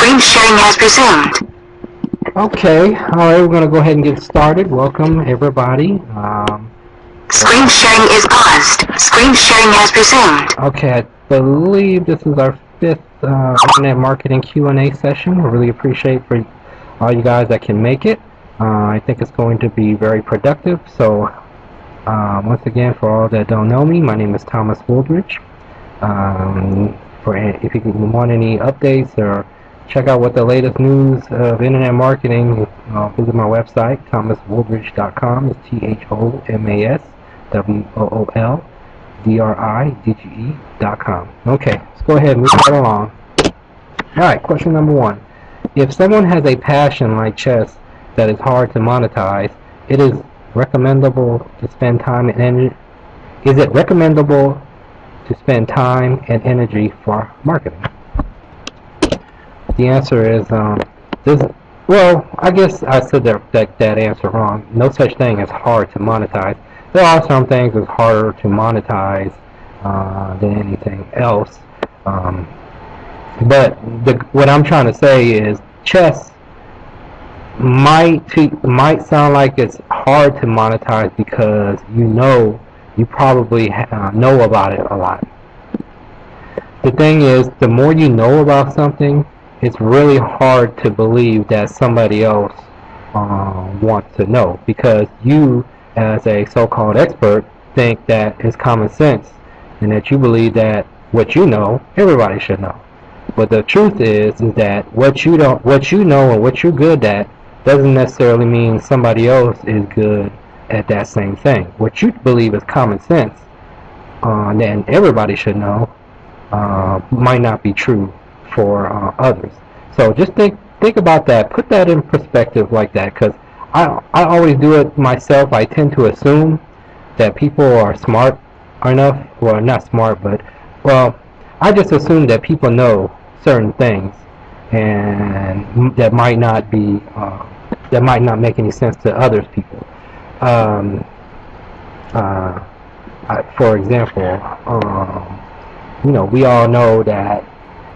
Screen sharing has resumed. Okay, alright, we're going to go ahead and get started. Welcome, everybody. Screen sharing is paused. Screen sharing has resumed. Okay, I believe this is our fifth Internet Marketing Q&A session. I really appreciate for all you guys that can make it. I think it's going to be very productive. So, once again, for all that don't know me, my name is Thomas Wooldridge. If you want any updates or check out what the latest news of internet marketing, visit my website, thomaswooldridge.com. It's ThomasWooldridge.com. Okay, let's go ahead and move right along. Alright, question number one. If someone has a passion like chess that is hard to monetize, it is recommendable to spend time and energy. Is it recommendable to spend time and energy for marketing? The answer is, well, I guess I said that answer wrong. No such thing as hard to monetize. There are some things that's harder to monetize than anything else. But what I'm trying to say is chess might sound like it's hard to monetize because you probably know about it a lot. The thing is, the more you know about something, it's really hard to believe that somebody else wants to know, because you, as a so-called expert, think that it's common sense and that you believe that what you know, everybody should know. But the truth is that what you know and what you're good at doesn't necessarily mean somebody else is good at that same thing. What you believe is common sense, and everybody should know, might not be true for others. So just think about that. Put that in perspective like that, because I always do it myself. I tend to assume that people are smart enough. Well, not smart, but I just assume that people know certain things, and that might not make any sense to others people. For example, we all know that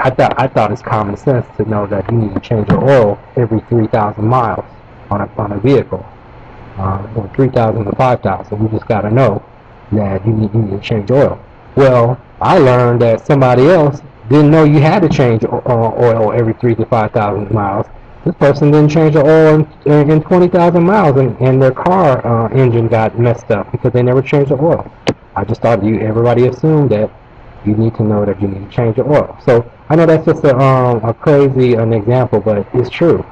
I thought it's common sense to know that you need to change your oil every 3,000 miles on a vehicle, or 3,000 to 5,000. You just got to know that you need to change oil. Well, I learned that somebody else didn't know you had to change oil every 3,000 to 5,000 miles. This person didn't change the oil in 20,000 miles, and their car engine got messed up because they never changed the oil. I just thought everybody assumed that you need to know that you need to change the oil. So I know that's just a crazy example, but it's true.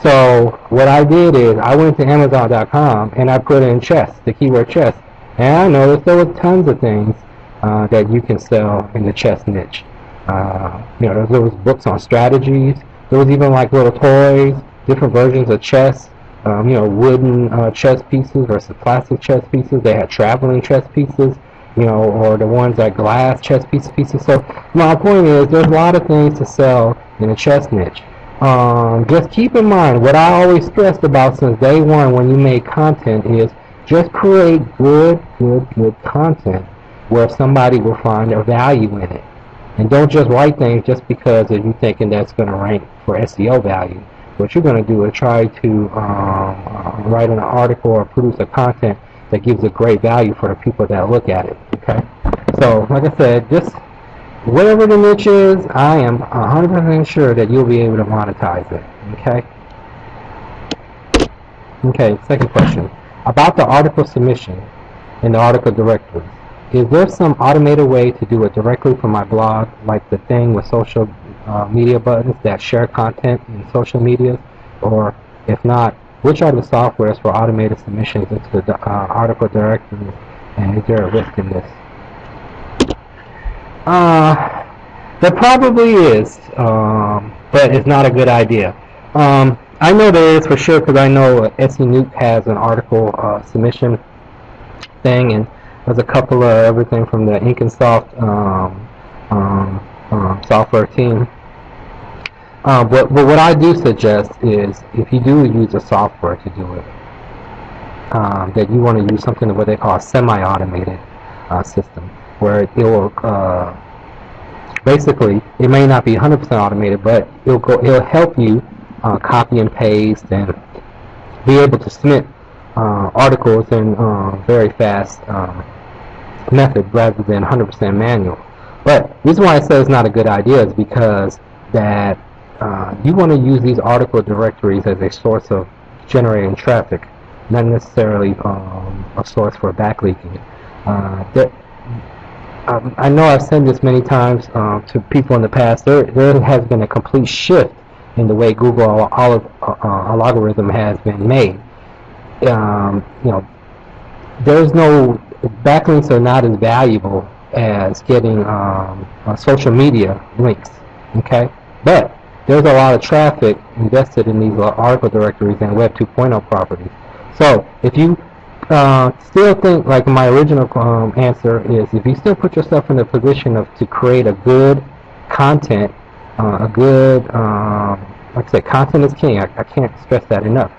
So what I did is I went to Amazon.com and I put in chess, the keyword chess, and I noticed there were tons of things that you can sell in the chess niche. There was books on strategies. There was even like little toys, different versions of chess. Wooden chess pieces versus plastic chess pieces. They had traveling chess pieces, or the ones that glass chess pieces. So my point is, there's a lot of things to sell in the chess niche. Just keep in mind, what I always stressed about since day one when you make content is just create good content where somebody will find a value in it. And don't just write things just because of you thinking that's going to rank for SEO value. What you're going to do is try to write an article or produce a content that gives a great value for the people that look at it. Okay? So, like I said, just whatever the niche is, I am 100% sure that you'll be able to monetize it. Okay? Okay, second question. About the article submission and the article directory. Is there some automated way to do it directly from my blog, like the thing with social media buttons that share content in social media? Or if not, which are the softwares for automated submissions into the article directory, and is there a risk in this? There probably is, but it's not a good idea. I know there is for sure, because I know SE Nuke has an article submission thing, and there's a couple of everything from the Inconsoft software team. But what I do suggest is, if you do use a software to do it, that you want to use something of what they call a semi-automated system, where it will basically, it may not be 100% automated, but it'll help you copy and paste and be able to submit articles in very fast method rather than 100% manual. But the reason why I say it's not a good idea is because that you want to use these article directories as a source of generating traffic, not necessarily a source for backlinking. I know I've said this many times to people in the past. There has been a complete shift in the way Google algorithm has been made. There's no backlinks are not as valuable as getting social media links. Okay, but there's a lot of traffic invested in these article directories and Web 2.0 properties. So if you still think, like my original answer is, if you still put yourself in the position to create a good content, like I said, content is king. I can't stress that enough.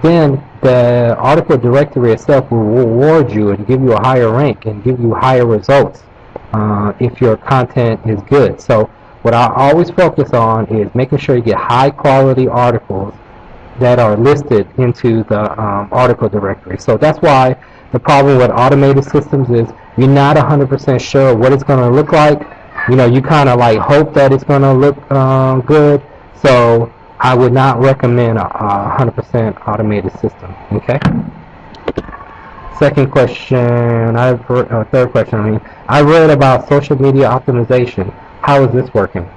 Then the article directory itself will reward you and give you a higher rank and give you higher results if your content is good. So what I always focus on is making sure you get high quality articles that are listed into the article directory. So that's why the problem with automated systems is you're not 100% sure what it's going to look like. You kind of like hope that it's going to look good. So I would not recommend a 100% automated system. Okay. Second question, third question. I read about social media optimization. How is this working?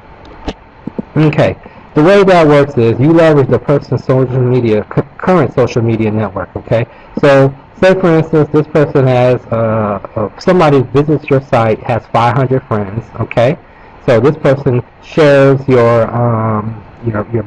Okay. The way that works is you leverage the person's current social media network. Okay. So say for instance, this person has somebody visits your site, has 500 friends. Okay. So this person shares your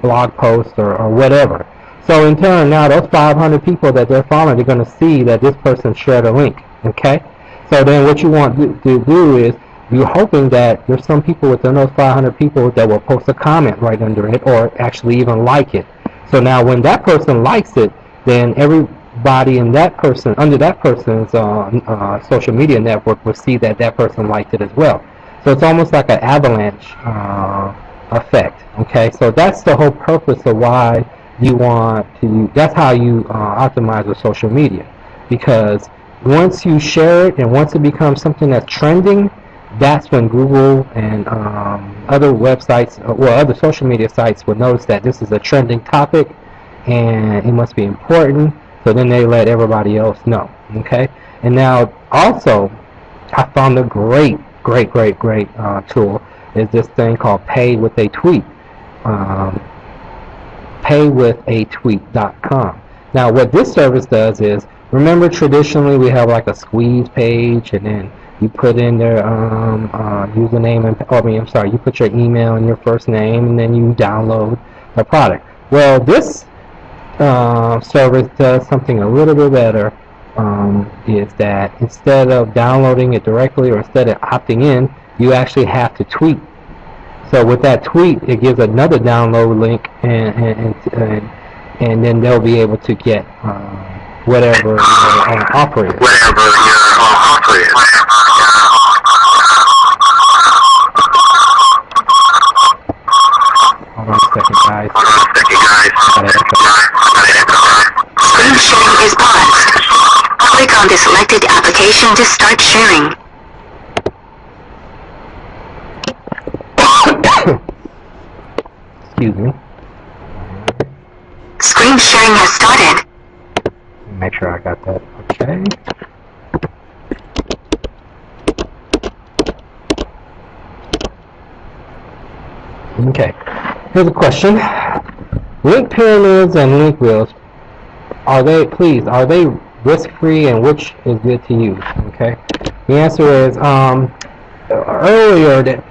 blog post or whatever. So in turn, now those 500 people that they're following, they're going to see that this person shared a link. Okay. So then what you want to do is you're hoping that there's some people within those 500 people that will post a comment right under it or actually even like it. So now when that person likes it, then everybody in that person, under that person's social media network will see that that person liked it as well. So it's almost like an avalanche effect. Okay, so that's the whole purpose of why you want to, that's how you optimize with social media. Because once you share it and once it becomes something that's trending, that's when Google and other websites or other social media sites will notice that this is a trending topic and it must be important, so then they let everybody else know. Okay, and now also I found a great tool is this thing called Pay with a Tweet, paywithatweet.com. Now what this service does is, remember traditionally we have like a squeeze page and then you put in their username and you put your email and your first name and then you download the product. Well, this service does something a little bit better. Is that instead of downloading it directly or instead of opting in, you actually have to tweet. So with that tweet, it gives another download link, and then they'll be able to get whatever your offer is. Hold on a second, guys. Screen sharing is paused. Click on the selected application to start sharing. Excuse me. Screen sharing has started. Make sure I got that. Okay. Okay. Here's a question. Link pyramids and link wheels, are they risk-free and which is good to use? Okay. The answer is earlier that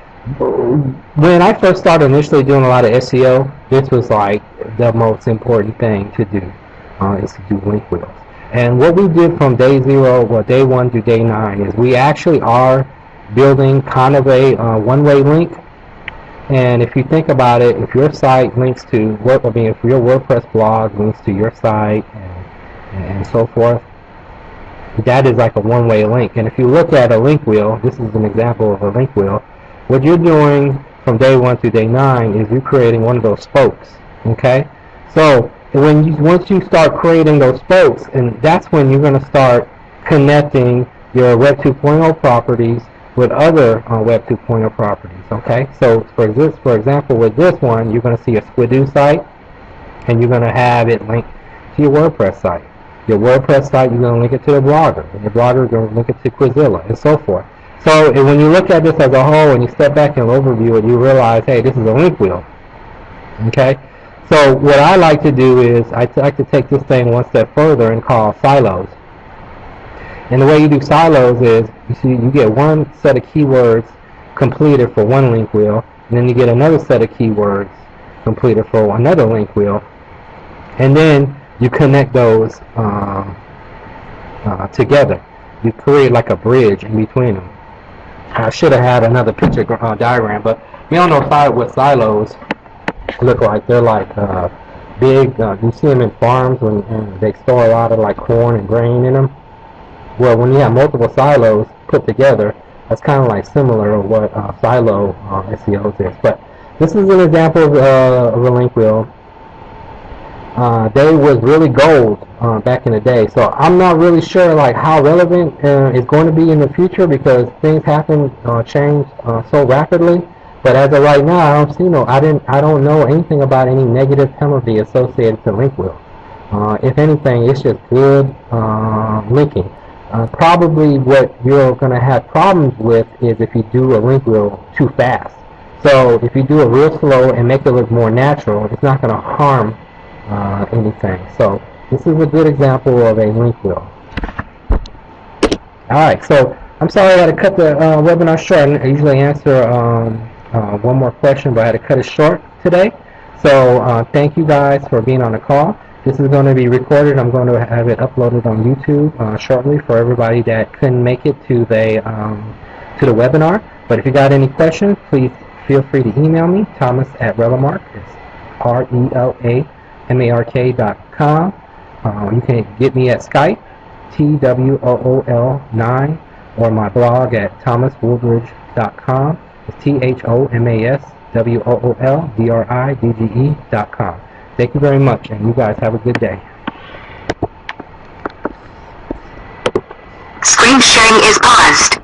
when I first started initially doing a lot of SEO, this was like the most important thing to do, is to do link wheels. And what we did from day 1 to day 9 is we actually are building kind of a one-way link. And if you think about it, if your site links to if your WordPress blog links to your site and so forth, that is like a one-way link. And if you look at a link wheel, this is an example of a link wheel. what you're doing from day 1 to day 9 is you're creating one of those spokes. Okay, so once you start creating those spokes, and that's when you're going to start connecting your Web 2.0 properties with other Web 2.0 properties. Okay, so for example, with this one, you're going to see a Squidoo site, and you're going to have it linked to your WordPress site. Your WordPress site, you're going to link it to the Blogger, and your Blogger, you're going to link it to Quizilla, and so forth. So when you look at this as a whole, and you step back and overview it, you realize, hey, this is a link wheel. Okay, so what I like to do is I like to take this thing one step further and call silos. And the way you do silos is, you get one set of keywords completed for one link wheel, and then you get another set of keywords completed for another link wheel, and then you connect those together. You create like a bridge in between them. I should have had another picture diagram, but we all know what silos look like. They're like big, you see them in farms when they store a lot of like corn and grain in them. Well, when you have multiple silos put together, that's kind of like similar to what silo SEOs is. But this is an example of a link wheel. They was really gold back in the day, so I'm not really sure like how relevant it's going to be in the future, because things happen change so rapidly. But as of right now, I don't know anything about any negative penalty associated to link wheel. If anything, it's just good linking. Probably what you're going to have problems with is if you do a link wheel too fast. So if you do it real slow and make it look more natural, it's not going to harm anything. So this is a good example of a link wheel. Alright, so I'm sorry I had to cut the webinar short. I usually answer one more question, but I had to cut it short today. So thank you guys for being on the call. This is going to be recorded. I'm going to have it uploaded on YouTube shortly for everybody that couldn't make it to the webinar. But if you got any questions, please feel free to email me, Thomas@Relamark. It's RELAMARK.com. You can get me at Skype, TWOOL9, or my blog at thomaswoolbridge.com. It's ThomasWoolbridge.com. Thank you very much, and you guys have a good day. Screen sharing is paused.